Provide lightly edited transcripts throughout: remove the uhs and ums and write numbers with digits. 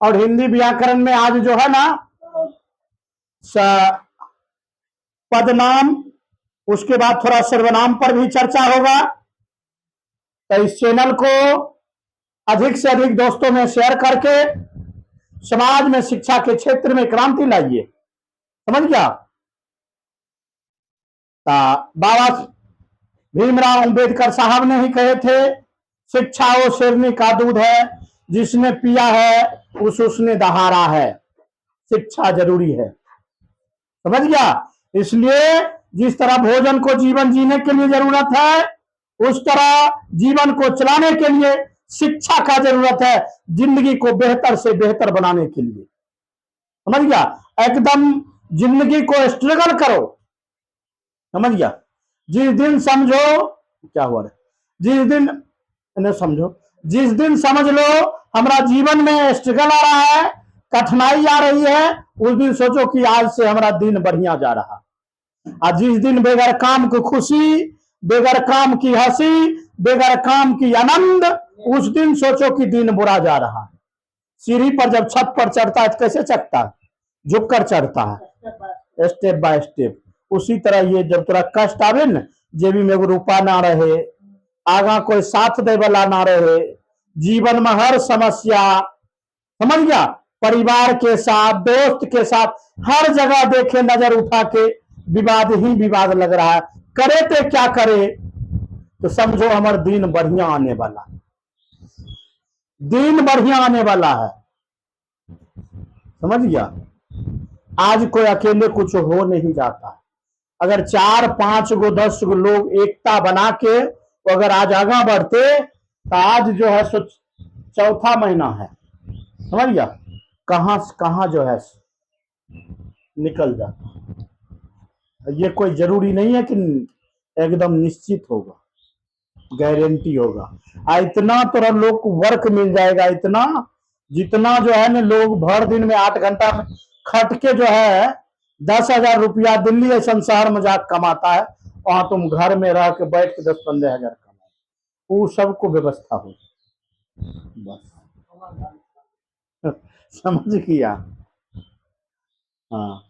और हिंदी व्याकरण में आज जो है ना पदनाम, उसके बाद थोड़ा सर्वनाम पर भी चर्चा होगा। तो इस चैनल को अधिक से अधिक दोस्तों में शेयर करके समाज में शिक्षा के क्षेत्र में क्रांति लाइए। समझ गया? बाबा भीमराव अंबेडकर साहब ने ही कहे थे, शिक्षा वो शेरनी का दूध है, जिसने पिया है उसने दहाड़ा है। शिक्षा जरूरी है। समझ गया? इसलिए जिस तरह भोजन को जीवन जीने के लिए जरूरत है, उस तरह जीवन को चलाने के लिए शिक्षा का जरूरत है, जिंदगी को बेहतर से बेहतर बनाने के लिए। समझ गया? एकदम जिंदगी को स्ट्रगल करो। समझ गया? जिस दिन समझो क्या हुआ है, जिस दिन न समझो, जिस दिन समझ लो हमारा जीवन में स्ट्रगल आ रहा है, कठिनाई आ रही है, उस दिन सोचो कि आज से हमारा दिन बढ़िया जा रहा। और जिस दिन बेगर काम की खुशी, बेगर काम की हंसी, बेगर काम की आनंद, उस दिन सोचो कि दिन बुरा जा रहा है। सीढ़ी पर जब छत पर चढ़ता है तो कैसे चढ़ता है? झुक कर चढ़ता है, स्टेप बाय स्टेप। उसी तरह ये जब तोरा कष्ट आवे न, जेबी में एगो रुपा ना रहे, आगा कोई साथ दे वाला ना रहे, जीवन में हर समस्या, समझ गया, परिवार के साथ, दोस्त के साथ, हर जगह देखे नजर उठा के विवाद ही विवाद लग रहा है, करे तो क्या करे? तो समझो हमारा दिन बढ़िया आने वाला, दिन बढ़िया आने वाला है। समझ गया? आज कोई अकेले कुछ हो नहीं जाता। अगर 4, 5 गो 10 गो लोग एकता बना के अगर आज आगा बढ़ते, तो आज जो है सो चौथा महीना है। समझ गया? कहां से कहां जो है निकल जाता। ये कोई जरूरी नहीं है कि एकदम निश्चित होगा, गारंटी होगा। इतना तो लोग को वर्क मिल जाएगा, इतना जितना जो है ना लोग भर दिन में 8 घंटा में खट के जो है 10,000 रुपया दिल्ली ऐसा शहर में जाकर कमाता है, वहां तुम घर में रह के बैठ के 10-15 हजार कमाओ। वो सबको व्यवस्था हो बस। समझ गया? हाँ,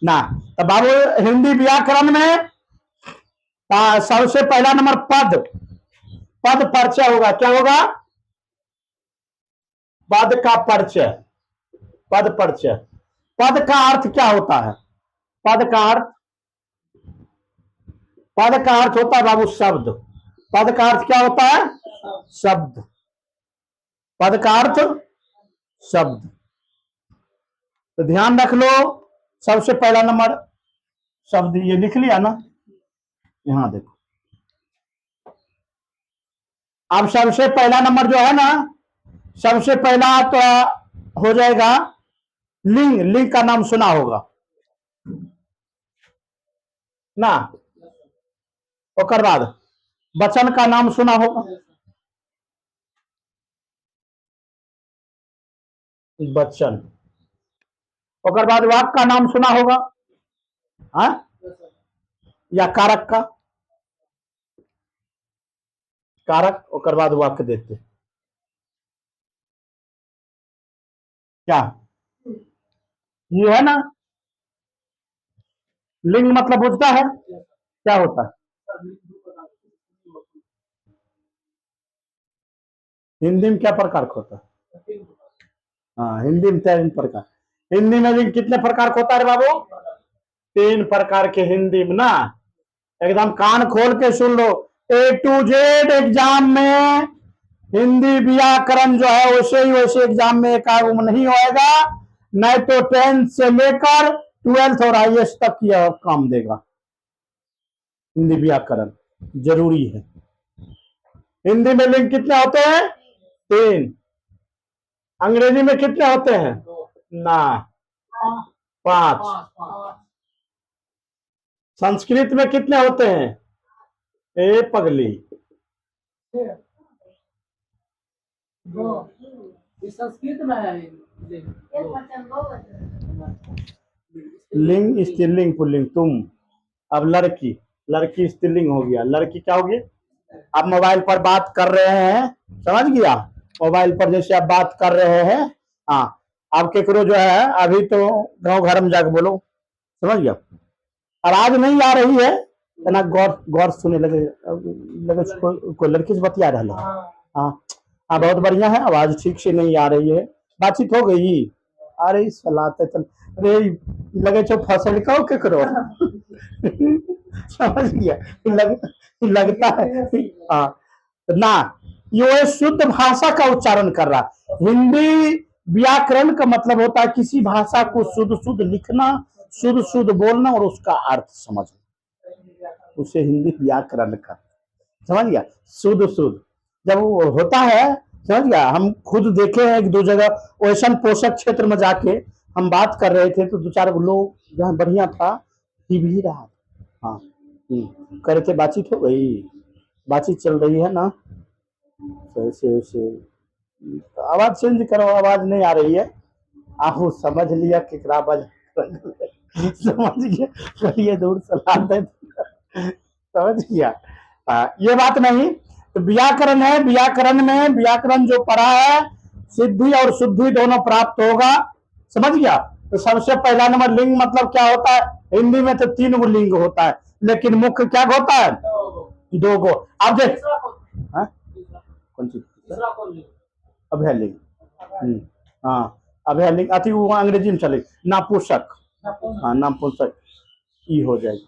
ना तो बाबू हिंदी व्याकरण में सबसे पहला नंबर पद, पद परिचय होगा। क्या होगा? पद का परिचय, पद परिचय। पद का अर्थ क्या होता है? पद का अर्थ, पद का अर्थ होता है बाबू शब्द। पद का अर्थ क्या होता है? शब्द। पद का अर्थ शब्द। तो ध्यान रख लो, सबसे पहला नंबर शब्द, ये लिख लिया ना, यहां देखो। अब सबसे पहला नंबर जो है ना, सबसे पहला तो हो जाएगा लिंग। लिंग का नाम सुना होगा ना? ओकर बाद वचन का नाम सुना होगा, वचन। ओकर बाद वाक्य का नाम सुना होगा, हाँ, या कारक का, कारक। ओकर बाद वाक्य देते क्या, ये है ना। लिंग मतलब बुझता है क्या होता है? हिंदी में क्या प्रकार का होता है? हाँ, हिंदी में 3 प्रकार। हिंदी में लिंग कितने प्रकार का होता है बाबू? 3 प्रकार के हिंदी में ना। एकदम कान खोल के सुन लो। A to Z एग्जाम में हिंदी व्याकरण जो है वैसे ही वैसे एग्जाम में एक नहीं होएगा, नहीं तो 10th से लेकर 12th और IAS तक यह काम देगा। हिंदी व्याकरण जरूरी है। हिंदी में लिंग कितने होते हैं? 3। अंग्रेजी में कितने होते हैं? ना, 5। संस्कृत में कितने होते हैं? ए पगली, संस्कृत में है लिंग स्त्रीलिंग पुल्लिंग तुम। अब लड़की, लड़की स्त्रीलिंग हो गया, लड़की क्या होगी? आप मोबाइल पर बात कर रहे हैं, समझ गया? मोबाइल पर जैसे आप बात कर रहे हैं, हाँ, आप केकरो जो है अभी तो गांव घर में जाके बोलो, समझ गया? आवाज नहीं आ रही है ना, गौर गौर सुने लगे, लगे कोई लड़की से बतिया रहा है। हाँ हाँ, बहुत बढ़िया है, आवाज ठीक से नहीं आ रही है, बातचीत हो गई। अरे सलाते चल, अरे लगे छो फसल का के करो। समझ गया? लगता है हाँ ना, ये शुद्ध भाषा का उच्चारण कर रहा। हिंदी व्याकरण का मतलब होता है किसी भाषा को शुद्ध शुद्ध लिखना, शुद्ध शुद्ध बोलना और उसका अर्थ समझना, उसे हिंदी व्याकरण का, समझ गया? शुद्ध शुद्ध जब वो होता है, समझ गया? हम खुद देखे हैं एक दो जगह वैसन पोषक क्षेत्र में जाके हम बात कर रहे थे तो दो चार लोग जहाँ बढ़िया था ही भी रहा। हाँ करे थे, बातचीत हो गई, बातचीत चल रही है ना, तो ऐसे वैसे आवाज चेंज करो, आवाज नहीं आ रही है। आहू समझ लिया केकरा बज समझ गया, चलिए दूर सलाह दे, समझ गया? ये बात नहीं तो व्याकरण है, व्याकरण में व्याकरण जो पढ़ा है सिद्धि और शुद्धि दोनों प्राप्त होगा, समझ गया? तो सबसे पहला नंबर लिंग मतलब क्या होता है? हिंदी में तो 3 गो लिंग होता है, लेकिन मुख्य क्या होता है? 2 गो। अब देख, कौन चीज? अभय लिंग, हाँ अभय लिंग, अति वो अंग्रेजी में चले नापुंसक, हाँ नापुंसक, ई हो जाएगा,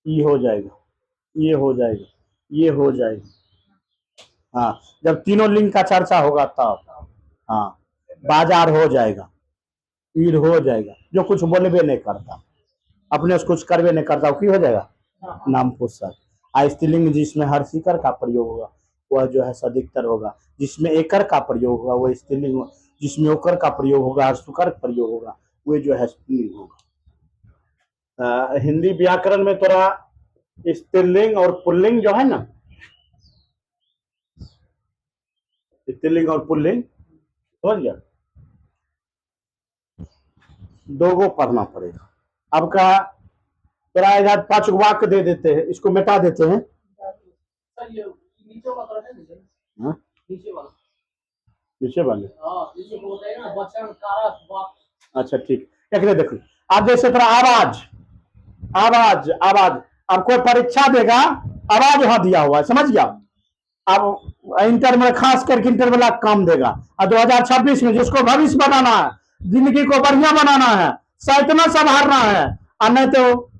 ई हो जाएगा, ये हो जाएगा, ये हो जाएगा। हाँ जब तीनों लिंग का चर्चा होगा तब, हाँ बाजार हो जाएगा, ईर हो जाएगा, जो कुछ बोलबे नहीं करता, अपने से कुछ करबे नहीं करता, की हो जाएगा? नाम पुस्तक। स्त्रीलिंग जिसमें हर शिकर का प्रयोग होगा वह जो है सदिक्तर होगा, जिसमें एकर का प्रयोग होगा वह स्त्रीलिंग होगा, जिसमें ओकर का प्रयोग होगा हर सुकर प्रयोग होगा वह जो है स्त्रीलिंग होगा। हिंदी व्याकरण में थोड़ा स्त्रीलिंग और पुल्लिंग जो है ना, स्त्रीलिंग और पुल्लिंग समझ गया, 2 गो पढ़ना पड़ेगा। आपका थोड़ा इधर 5 वाक्य दे देते हैं, इसको मिटा देते हैं। हाँ? नीचे वाले अच्छा ठीक, एक देखो आप जैसे थोड़ा आवाज, आवाज आवाज, अब कोई परीक्षा देगा आवाज वहां दिया हुआ है, समझ गया? अब इंटर में खास करके इंटर वाला काम देगा, और 2026 में जिसको भविष्य बनाना है, जिंदगी को बढ़िया बनाना है, सैतना संभालना है, और नहीं तो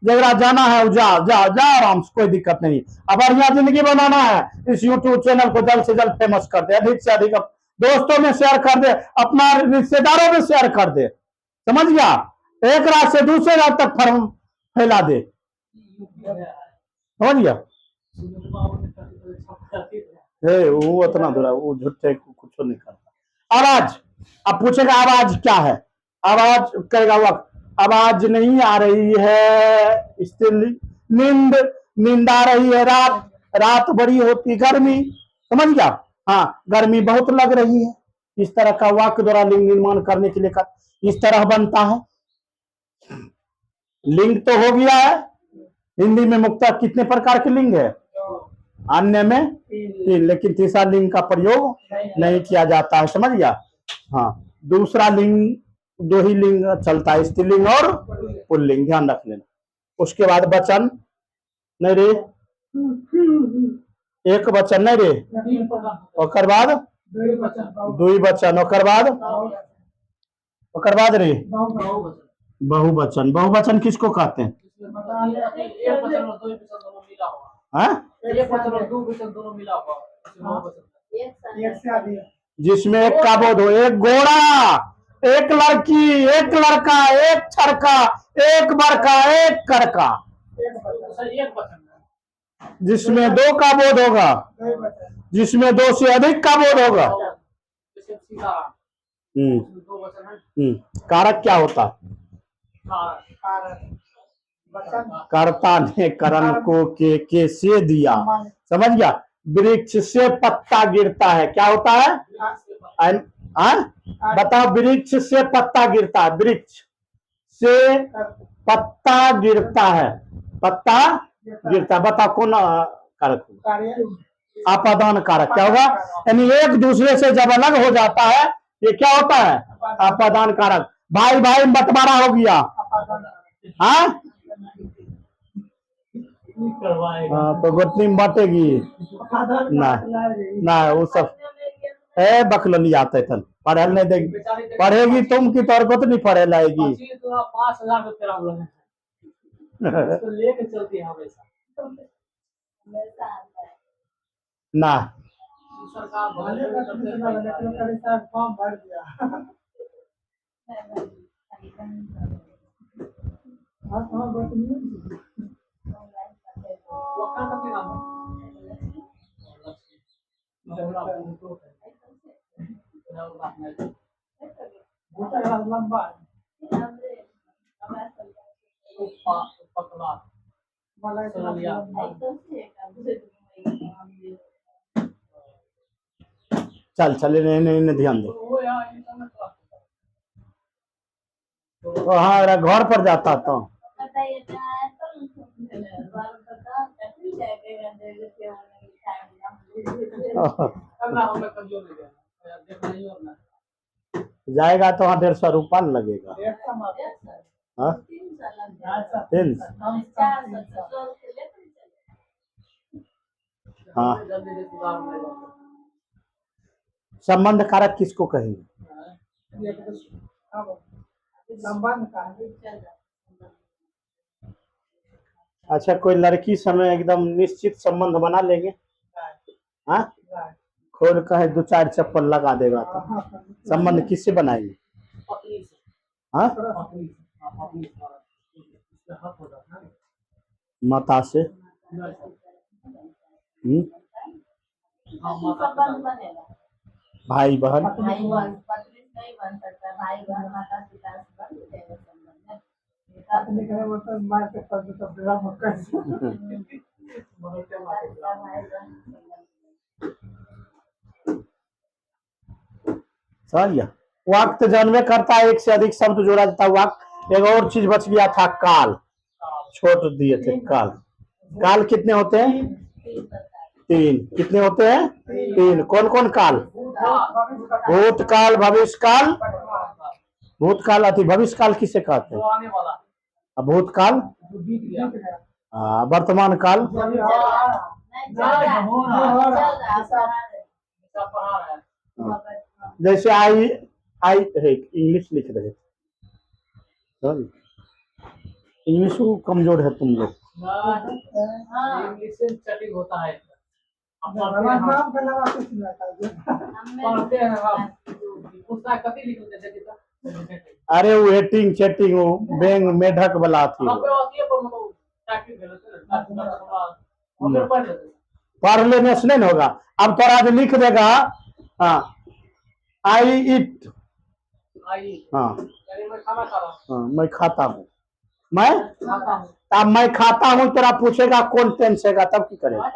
जगरा जाना है जा जा जा आराम से, कोई दिक्कत नहीं। अब बढ़िया जिंदगी बनाना है, इस यूट्यूब चैनल को जल्द से जल्द फेमस कर दे, अधिक से अधिक दोस्तों में शेयर कर दे, अपना रिश्तेदारों में शेयर कर दे, समझ गया? एक रात से दूसरे रात तक फैला दे, समझ गया? वो उतना दूर, वो झूठे कुछ नहीं करता। आवाज, अब पूछेगा आवाज क्या है, आवाज कहेगा वक्त, आवाज नहीं आ रही है स्त्रीलिंग, नींद, नींद आ रही है, रात, रात बड़ी होती गर्मी, समझ गया? हाँ गर्मी बहुत लग रही है, इस तरह का वाक्य द्वारा लिंग निर्माण करने के लिए इस तरह बनता है। लिंग तो हो गया है, हिंदी में मुख्यतः कितने प्रकार के लिंग है? अन्य में 3, लेकिन तीसरा लिंग का प्रयोग नहीं किया जाता है, समझ गया? हाँ दूसरा लिंग, 2 ही लिंग चलता है, स्त्रीलिंग और पुल्लिंग, ध्यान रख लेना। उसके बाद वचन नहीं रे, एक वचन नहीं रे, ओकर बाद 2 वचन, ओकर बाद रे बहुवचन। बहुवचन किसको कहते हैं? जिसमें एक का बोध हो, एक घोड़ा, एक लड़की, एक लड़का, एक छड़का, एक बड़का, एक करका, जिसमें 2 का बोध होगा, जिसमें 2 से अधिक का बोध होगा। कारक क्या होता? कर्ता ने करण को के से दिया, समझ गया? वृक्ष से पत्ता गिरता है, क्या होता है? बताओ, वृक्ष से पत्ता गिरता है, वृक्ष से पत्ता गिरता है, पत्ता गिरता है। बताओ कौन कारक होगा? आपादान कारक। क्या होगा? यानी एक दूसरे से जब अलग हो जाता है ये क्या होता है? आपादान कारक। भाई भाई में बंटवारा हो गया, हाँ तो गोतनी में बांटेगी ना, ना वो सब है बकलनी आते थे पढ़े नहीं देगी, पढ़ेगी तुम की तौर को तो नहीं पढ़े लाएगी। 5,00,000 रुपया लेके चलती है हमेशा ना सरकार फॉर्म भर दिया। लंबा पतला चल चल इन्हें ध्यान दो। तो हाँ घर पर जाता तो जाएगा तो हाँ 150 रुपया लगेगा। हाँ 300। हाँ संबंध कारक किसको कहेंगे? अच्छा कोई लड़की समय एकदम निश्चित संबंध बना लेंगे, हाँ खोल कहे 2-4 चप्पल लगा देगा तो संबंध किससे बनाएंगे? हाँ माता से। भाई बहन नहीं बन सकता, भाई बहन माता पिता से बन जाएगा समझ। वक्त जन्मे करता है, एक से अधिक शब्द जोड़ा जाता है वक्त। एक और चीज बच गया था काल, छोड़ दिए थे काल। काल कितने होते हैं? 3। कितने होते हैं? 3। कौन कौन काल? भूतकाल, भविष्यकाल। भूतकाल अति भविष्यकाल किसे कहते हैं? भूतकाल, वर्तमान काल, जैसे आई आई इंग्लिश लिख रहे थे, इंग्लिश को कमजोर है तुम लोग। इंग्लिश से चटिक होता है। अरे वेटिंग चैटिंग बैंक मेढक वाला थी, पढ़ लेने से नहीं होगा। अब तो आज लिख देगा हाँ आई इट, हाँ मैं खाता हूँ, मैं तब मैं खाता हूँ तेरा पूछेगा कौन टेंस है तब की करेगा?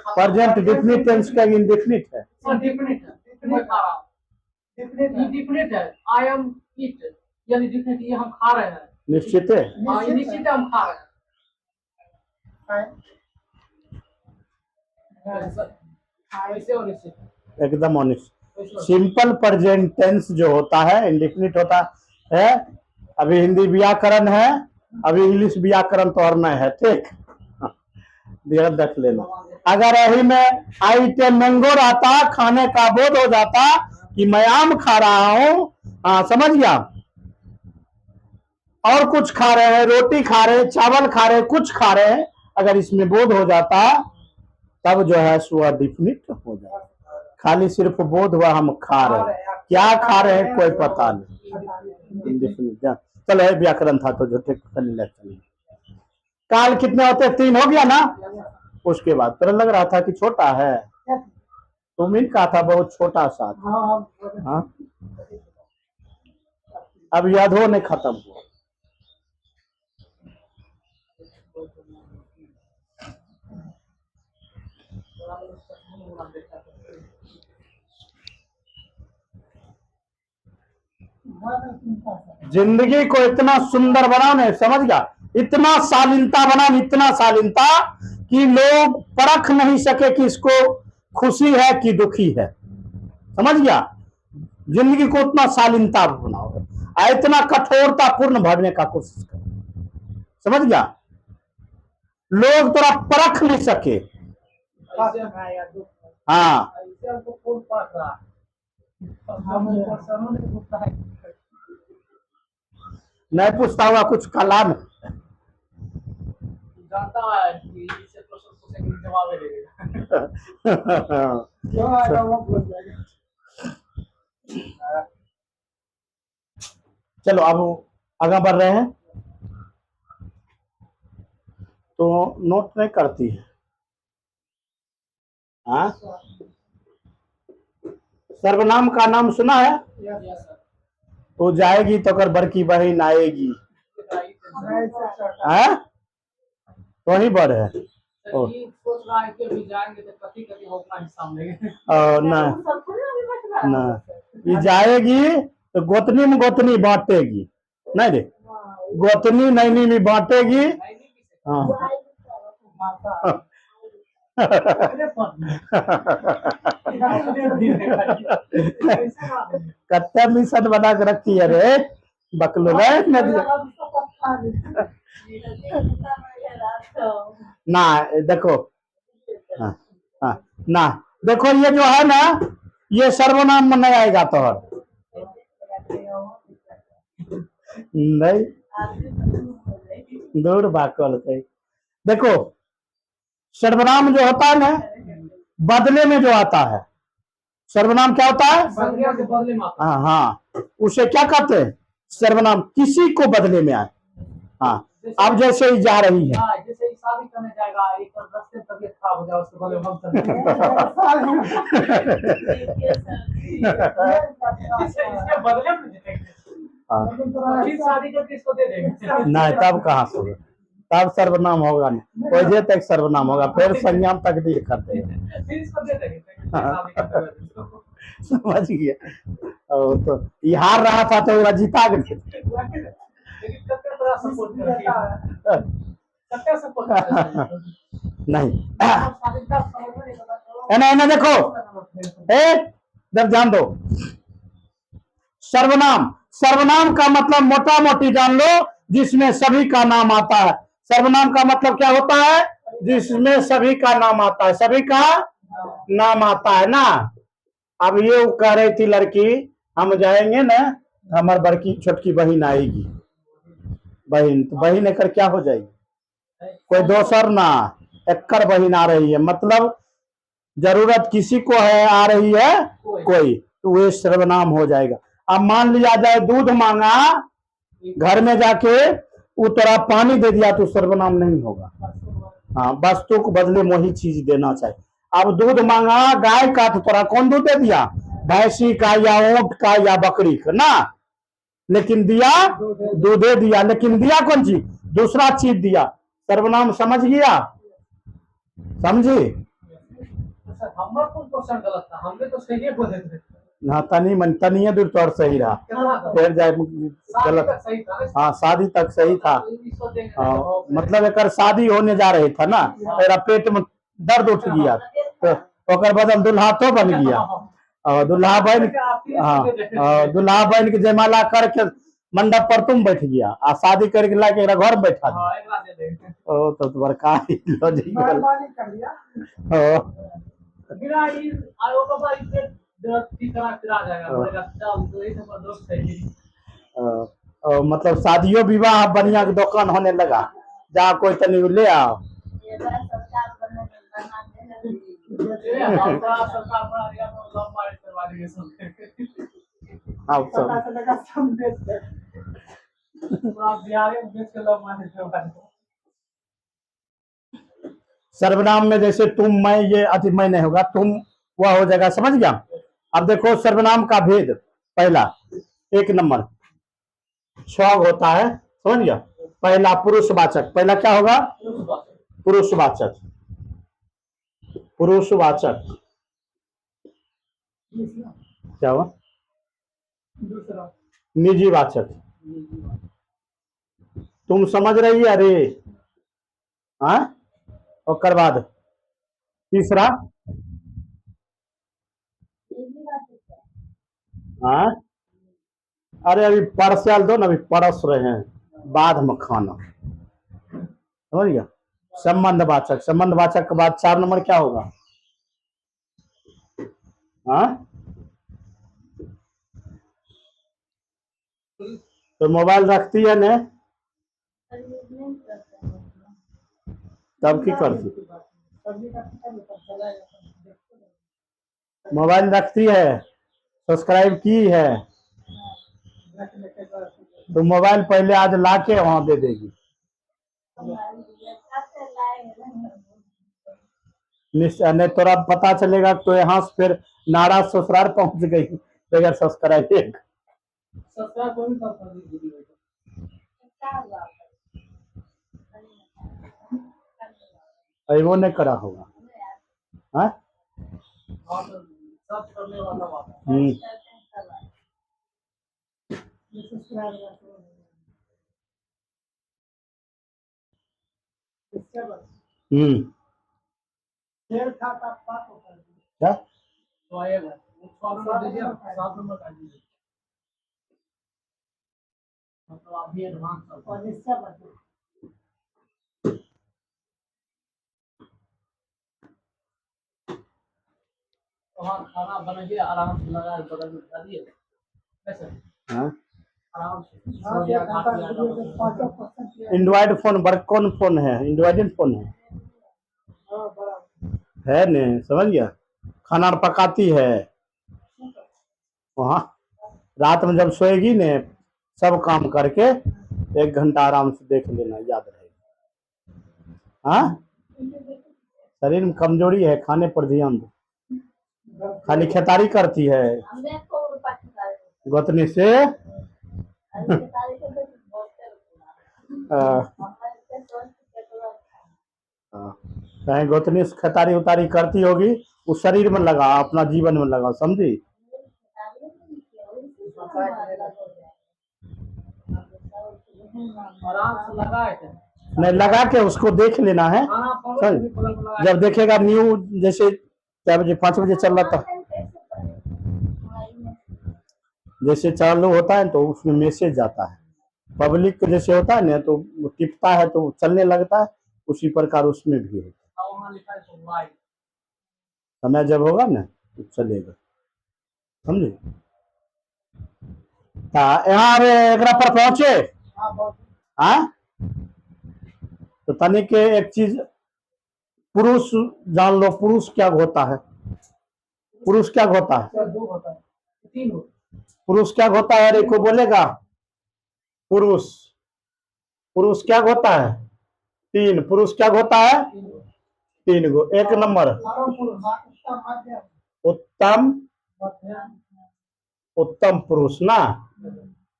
प्रेजेंट डिफिनिट टेंस का इंडेफिनिट है। डिफिनिट है आई एम इट यानी डिफिनिट ये हम खा रहे हैं। निश्चित है, निश्चित हम खा रहे हैं। एकदम ऑनेस्ट। सिंपल प्रेजेंट टेंस जो होता है इंडेफिनिट होता है। अभी हिंदी व्याकरण है, अभी इंग्लिश व्याकरण तो और नहीं है, ठीक ध्यान रख लेना। अगर यही में आई टे मैंगो रहता, खाने का बोध हो जाता कि मैं आम खा रहा हूँ, हाँ समझ गया, और कुछ खा रहे हैं, रोटी खा रहे हैं, चावल खा रहे हैं, कुछ खा रहे हैं, अगर इसमें बोध हो जाता तब जो है सो डिफिनिट हो जाता। खाली सिर्फ बोध हुआ हम खा रहे हैं, क्या खा रहे हैं कोई पता नहीं। चलो व्याकरण था तो झूठे चलिए। काल कितने होते? 3 हो गया ना। उसके बाद तो लग रहा था कि छोटा है, तुम ही कहा था बहुत छोटा सा। हाँ अब यादो नहीं खत्म हुआ। जिंदगी को इतना सुंदर बनाने, समझ गया, इतना शालीनता बनाने, इतना शालीनता कि लोग परख नहीं सके कि इसको खुशी है कि दुखी है। समझ गया, जिंदगी को उतना शालीनता बनाओ, इतना कठोरता पूर्ण भरने का कोशिश करो। समझ गया, लोग थोड़ा परख नहीं सके। हाँ, ऐसे हमको कौन पढ़ रहा है? हम क्वेश्चनों नहीं पूछता है। नहीं पूछता हुआ कुछ कला में। जानता है कि इससे क्वेश्चन पूछेंगे जवाब ही देगा। जो आएगा वो बोल जाएगा। चलो अब आगे बढ़ रहे हैं, तो नोट नहीं करती है। हाँ, सर्वनाम का नाम सुना है? तो जाएगी तो कर बड़की बहन आएगी। हाँ, तो ही बढ़ है। ओ, सोच रहा है कि अभी जाएंगे तो कथी कथी होगा हिसाब में। ना ना, ये जाएगी तो गोतनी में गोतनी बांटेगी, नहीं रे, गोतनी नैनी में बांटेगी। हाँ कत्ते मिशन बना के रखी है रे बकलो ना। देखो, हाँ हाँ ना, देखो ये जो है ना, ये सर्वनाम में नहीं आएगा तो नहीं, दूर बाकल है। देखो, सर्वनाम जो होता है ना, बदले में जो आता है, सर्वनाम क्या होता है? संज्ञा के बदले में आता है। हाँ हाँ, उसे क्या कहते हैं? सर्वनाम, किसी को बदले में आए। हाँ, अब जैसे ही जा रही है, हाँ, जैसे ही शादी करने जाएगा, एक और रास्ते में तबीयत खराब हो जाए, उसके बदले में हम इसके बदले में देंगे। फिर शादी करके इसको दे देंगे। नहीं तब कहाँ से होगा? तब सर्वनाम होगा नहीं, कोई तक सर्वनाम होगा, फिर संज्ञान तकदीर करते हैं। फिर इसको दे देंगे। शादी करते हुए। समझ गया। तो ये हार रहा था तो वो जीता गया। लेकिन कत्ते बड़ा सपोर्ट करती है। कत्ते सपोर्ट करती है। नहीं, शादी का समझ में नहीं पता। इन्हें देखो, जब जान दो, सर्वनाम, सर्वनाम का मतलब मोटा मोटी जान लो, जिसमें सभी का नाम आता है। सर्वनाम का मतलब क्या होता है? जिसमें सभी का नाम आता है, सभी का नाम आता है ना। अब ये कह रही थी लड़की, हम जाएंगे ना, हमारी बड़की छोटकी बहन आएगी। बहन तो बहन एकर क्या हो जाएगी? कोई दोसर ना, एकड़ बहन आ रही है, मतलब जरूरत किसी को है, आ रही है कोई, तो वे सर्वनाम हो जाएगा। अब मान लिया जाए दूध मांगा, घर में जाके वो तरह पानी दे दिया, तो सर्वनाम नहीं होगा। हाँ, वस्तु को बदले में वही चीज देना चाहिए। अब दूध मांगा गाय का, तो तोरा कौन दूध दे दिया? भैंसी का या ऊंट का या बकरी का ना, लेकिन दिया दूधे दिया, लेकिन दिया कौन चीज? दूसरा चीज दिया। सर्वनाम समझ गया? समझी? हमारा कौन क्वेश्चन गलत था? हमने तो सही बोले थे। हाँ, तनी मन तनिए दूर तोर सही रहा, फिर जाए गलत। सही था। हाँ, शादी तक सही था। हाँ, मतलब एक शादी होने जा रही था ना, मेरा पेट में दर्द उठ गया, तो बदल दुल्हा तो बन गया, और दुल्हा बन, हाँ, दुल्हा बन के जयमाला करके मंडप पर तुम बैठ गया, आ शादी करके लाके घर बैठा दिया। ओ तो बड़का लॉजिकल। बिना इस आयोग का बारी पे ठीक करा फिर आ जाएगा, बोलेगा चल तो ये सब दोस्त है। मतलब शादियों विवाह बढ़िया के दुकान होने लगा, जा कोई तनी ले आओ। सरकार बना दिया तो लव मैरिज करवा देंगे पूरा बिहार में बेच के लव मैरिज करवा देंगे। सर्वनाम में जैसे तुम, मैं, ये अति मैं नहीं होगा, तुम वह हो जाएगा। समझ गया? अब देखो सर्वनाम का भेद, पहला 1 नंबर छग होता है। समझ गया? पहला पुरुषवाचक, पहला क्या होगा? पुरुषवाचक, पुरुषवाचक क्या हुआ? दूसरा निजी वाचक। निजी वाचक। तुम समझ रही है अरे? हाँ, और बाद तीसरा। निजी बात है। हाँ, अरे अभी पार्शियल दो ना, अभी परस रहे हैं, बाद में खाना, समझ गया? संबंधवाचक, संबंधवाचक के बाद 4 नंबर क्या होगा? हाँ, तो मोबाइल रखती है ने, पर यूज नहीं करते हैं। तब की करती? मोबाइल रखती है, सब्सक्राइब की है, तो मोबाइल पहले आज ला के वहां दे देगी। हमारे लिए खाते लाएंगे ना। निश्चय नहीं, तोरा पता चलेगा तो यहाँ से फिर नाराज ससुराल पहुंच गई बगैर सब्सक्राइब। सब्सक्राइब कौन करता है वीडियो को? क्या हुआ? वो नहीं करा होगा। हाँ? हाँ तो सब करने वाला बात है। हम्म, हम्म, क्या? तो आएगा वो 6 नंबर दीजिए, 7 नंबर का दीजिए, मतलब अभी एडवांस। वहाँ खाना बनाइए, आराम से लगा के बगल में डालिए, कैसे हाँ? आराम से सो गया, खा लिया। एंड्रॉइड फोन कौन फोन है? एंड्रॉइड फोन है नहीं, समझ गया? खाना पकाती है वहाँ, रात में जब सोएगी ने, सब काम करके 1 घंटा आराम से देख लेना, याद रहेगा। हाँ, शरीर में कमजोरी है, खाने पर ध्यान दो। खाली खेतारी करती है हमने को पाकिस्तान गोतनी से। अभी तारीख में बहुत हमारे से सोच के तो कहीं गोतनी से खेतारी उतारी करती होगी, उस शरीर में लगा, अपना जीवन में लगा, समझी? आराम से लगाए थे। नहीं, लगा के उसको देख लेना है। खाना चल, जब देखेगा न्यू, जैसे 4 बजे 5 बजे चल रहा था, जैसे चालू होता है तो उसमें मैसेज जाता है, पब्लिक के जैसे होता है ना, तो वो टिपता है तो चलने लगता है, उसी प्रकार उसमें भी होता है। वहाँ लिखा है तो लाइव। समय जब होगा ना तो चलेगा, समझे? यहाँ एकरा पर पहुंचे। हाँ, तो तनिक एक चीज पुरुष जान लो, पुरुष क्या होता है? पुरुष क्या होता है? 2 होता है, 3 होता पुरुष क्या होता है? अरे को बोलेगा पुरुष, पुरुष क्या होता है? 3 पुरुष क्या होता है? है, 3 होता 3 गो। 1 नंबर है। उत्तम, मध्यम, उत्तम पुरुष ना।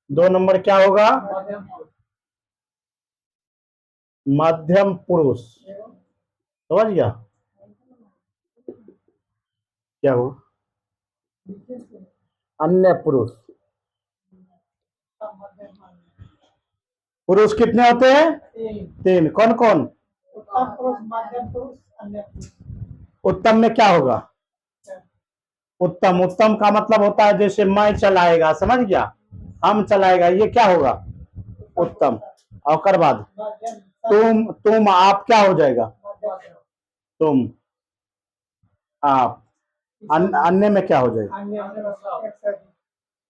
2 नंबर क्या होगा? मध्यम, मध्यम पुरुष, समझ गया? क्या हो? अन्य पुरुष। पुरुष कितने होते हैं? 3। कौन कौन? उत्तम पुरुष, मध्यम पुरुष, अन्य पुरुष। उत्तम में क्या होगा? उत्तम, उत्तम का मतलब होता है जैसे मैं चलाएगा, समझ गया? हम चलाएगा, ये क्या होगा? उत्तम। और बाद तुम आप क्या हो जाएगा? तुम आप। अन्य में क्या हो जाएगा?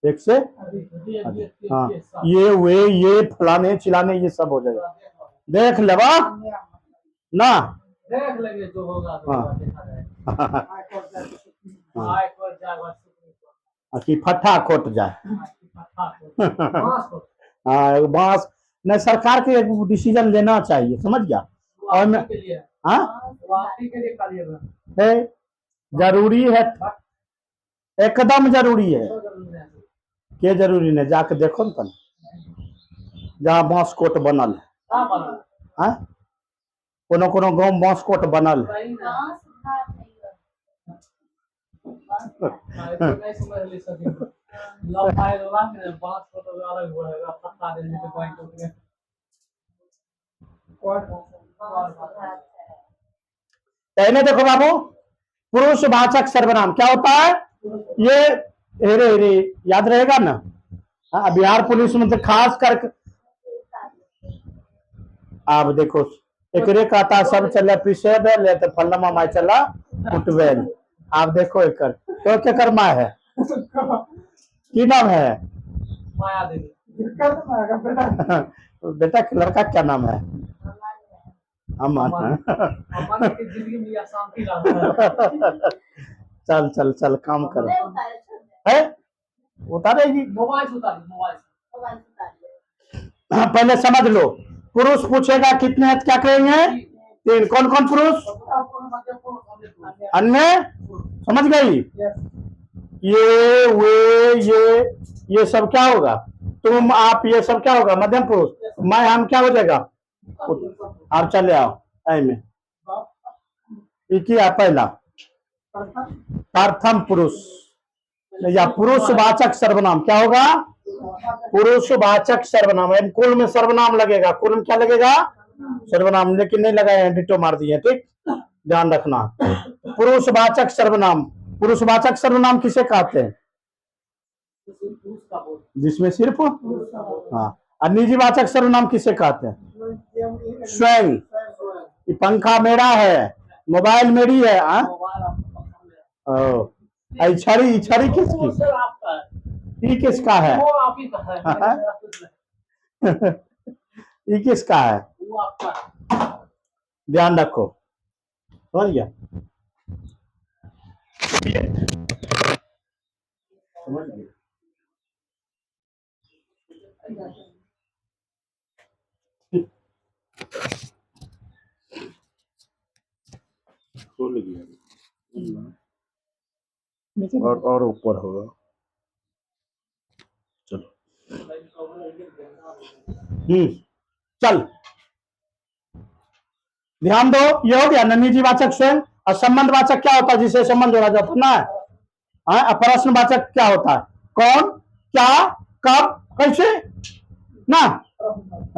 1 से अधिक। हाँ, ये वे ये फलाने चिलाने ये सब हो जाएगा। देख लेवा ना, देख लेंगे जो होगा तो हाँ। देखा जाएगा। आय पर जाएगा कि फट्टा खोट जाए। हाँ, बांस नहीं, सरकार के एक डिसीजन लेना चाहिए, समझ गया? और मैं के लिए, हाँ वापसी के लिए करिएगा, है, जरूरी है, एकदम जरूरी है। के जरूरी नहीं, जाके देखो न तन, जहाँ बांस कोट बनल है। हाँ बना हाँ, कोनो कोनो गाँव में बांस कोट बनल है। सही ना। बांस घाट नहीं हाँ, इसको नहीं समझ ली सभी। लंबाई वाला के 5 फोटो अलग होगा पत्ता देने के पॉइंट उतरे पहले देखो बाबू, पुरुषवाचक सर्वनाम क्या होता है? ये हेरे हेरे याद रहेगा ना? हाँ, बिहार पुलिस में तो खास कर आप देखो, एकरे कहता सब चले पीछे ले तो फलमा माई चला फुटवेल। आप देखो एकर तो क्या कर्मा है, की नाम है? माया देवी बेटा लड़का क्या नाम है? अमन। अमन की जिंदगी में शांति रहा। चल चल चल काम करो है, उतारेगी मोबाइल से उतार मोबाइल हाँ, पहले समझ लो, पुरुष पूछेगा कितने हैं, क्या कहेंगे? 3। कौन कौन पुरुष? अन्य, समझ गई? ये वे ये सब क्या होगा? तुम आप ये सब क्या होगा? मध्यम पुरुष। मैं हम क्या हो जाएगा? आप चले आओ ऐ में क्या पहला प्रथम पुरुष या पुरुषवाचक सर्वनाम क्या होगा? पुरुषवाचक सर्वनाम। कुल में सर्वनाम लगेगा, कुल में क्या लगेगा? सर्वनाम, लेकिन नहीं लगाए, डिटो मार दिए, ठीक ध्यान रखना। पुरुषवाचक सर्वनाम, पुरुषवाचक सर्वनाम किसे कहते हैं? जिसमें सिर्फ हाँ। और निजीवाचक सर्वनाम किसे कहते हैं? स्वयं। ये पंखा मेरा है, मोबाइल मेरी है। छड़ी छड़ी किसकी? ये किसका है? ये किसका है? ध्यान रखो, समझ गया? समझ गया? खोल गया और ऊपर होगा। चलो चल ध्यान दो, ये हो गया ना निजीवाचक स्वयं। और संबंधवाचक क्या होता है? जिसे संबंध जोड़ा जाता है ना। प्रश्नवाचक क्या होता है? कौन, क्या, कब, कैसे ना।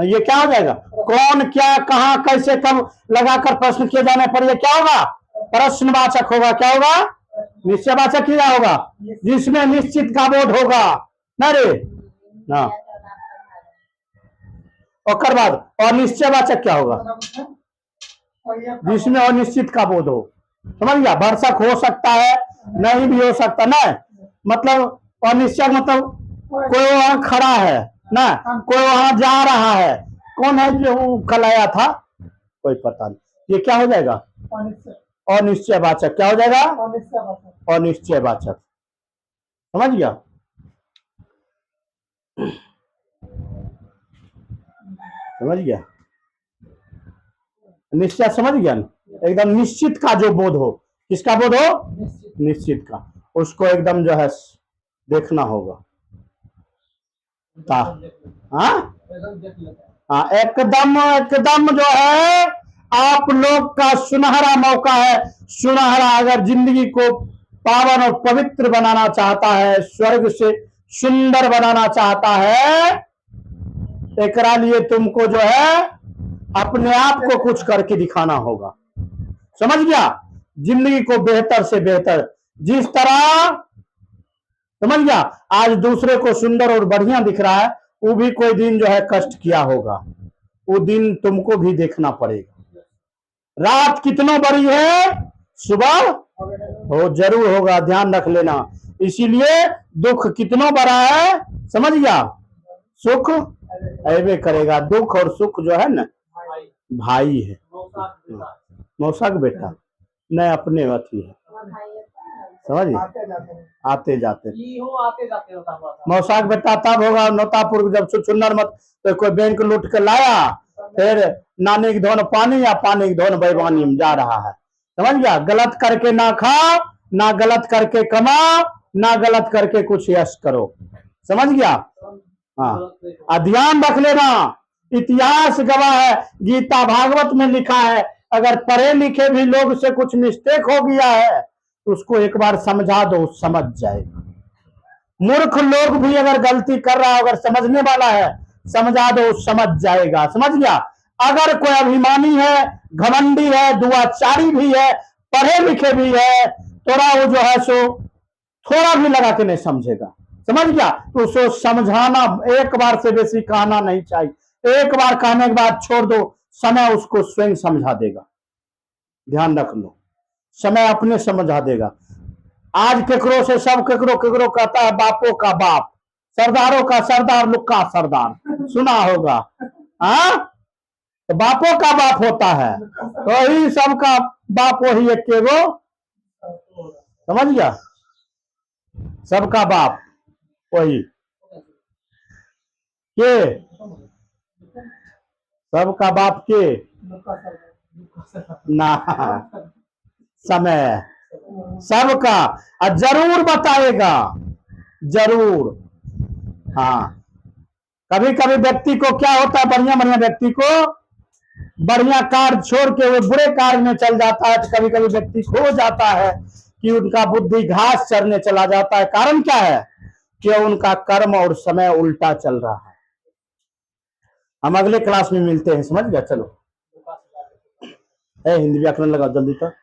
ये क्या हो जाएगा? कौन, क्या, कहां, कैसे, कब लगाकर प्रश्न किए जाने पर ये क्या होगा? प्रश्नवाचक होगा। क्या होगा? निश्चयवाचक क्या होगा? जिसमें निश्चित का बोध होगा ना रे ना। और बाद अनिश्चयवाचक क्या होगा? जिसमें अनिश्चित का बोध हो। समझ गया? भरसक हो सकता है, नहीं भी हो सकता ना। मतलब अनिश्चय मतलब कोई वहां खड़ा है ना, कोई वहां जा रहा है। कौन है जो कल आया था? कोई पता नहीं। ये क्या हो जाएगा? अनिश्चयवाचक। क्या हो जाएगा? अनिश्चयवाचक। समझ गया? समझ गया? निश्चय समझ गया ना? एकदम निश्चित का जो बोध हो। किसका बोध हो? निश्चित का। उसको एकदम जो है देखना होगा। हाँ एकदम एकदम जो है आप लोग का सुनहरा मौका है। सुनहरा, अगर जिंदगी को पावन और पवित्र बनाना चाहता है, स्वर्ग से सुंदर बनाना चाहता है, एकरा लिए तुमको जो है अपने आप को कुछ करके दिखाना होगा। समझ गया? जिंदगी को बेहतर से बेहतर, जिस तरह समझ गया आज दूसरे को सुंदर और बढ़िया दिख रहा है, वो भी कोई दिन जो है कष्ट किया होगा। वो दिन तुमको भी देखना पड़ेगा। रात कितना बड़ी है, सुबह हो जरूर होगा, ध्यान रख लेना। इसीलिए दुख कितना बड़ा है, समझ गया? सुख ऐवे करेगा। दुख और सुख जो है ना भाई है। मौसा का बेटा नहीं, अपने अथी है। समझ आते जाते मौसा का बेटा तब होगा नौतापुर जब चुन्नर मत तो कोई बैंक लूट के लाया, फिर नानी की धोन पानी या पानी की धोन बेईमानी में जा रहा है। समझ गया? गलत करके ना खाओ, ना गलत करके कमाओ, ना गलत करके कुछ यश करो। समझ गया? हाँ, ध्यान रख लेना, इतिहास गवाह है, गीता भागवत में लिखा है, अगर पढ़े लिखे भी लोग से कुछ मिस्टेक हो गया है तो उसको एक बार समझा दो, समझ जाएगा। मूर्ख लोग भी अगर गलती कर रहा है, अगर समझने वाला है, समझा दो, समझ जाएगा। समझ गया? अगर कोई अभिमानी है, घमंडी है, दुआचारी भी है, पढ़े लिखे भी है, थोड़ा वो जो है सो थोड़ा भी लगा के नहीं समझेगा। समझ गया? तो उसको समझाना, एक बार से बेसी कहना नहीं चाहिए। एक बार कहने के बाद छोड़ दो, समय उसको स्वयं समझा देगा। ध्यान रख लो, समय अपने समझा देगा। आज केकरो से सब केकरो कहता है बापों का बाप, सरदारों का सरदार, लुक्का सरदार, सुना होगा। हाँ, तो बापों का बाप होता है, तो वही सबका बाप वही एक के गो। समझ गया? सबका बाप वही के, सबका बाप के ना, समय सबका, और जरूर बताएगा, जरूर। हाँ, कभी कभी व्यक्ति को क्या होता है, बढ़िया बढ़िया व्यक्ति को बढ़िया कार्य छोड़ के वो बुरे कार्य में चल जाता है, तो कभी कभी व्यक्ति खो जाता है कि उनका बुद्धि घास चरने चला जाता है। कारण क्या है? कि उनका कर्म और समय उल्टा चल रहा है। हम अगले क्लास में मिलते हैं। समझ गया? चलो, हिंदी व्याकरण लगाओ जल्दी तक।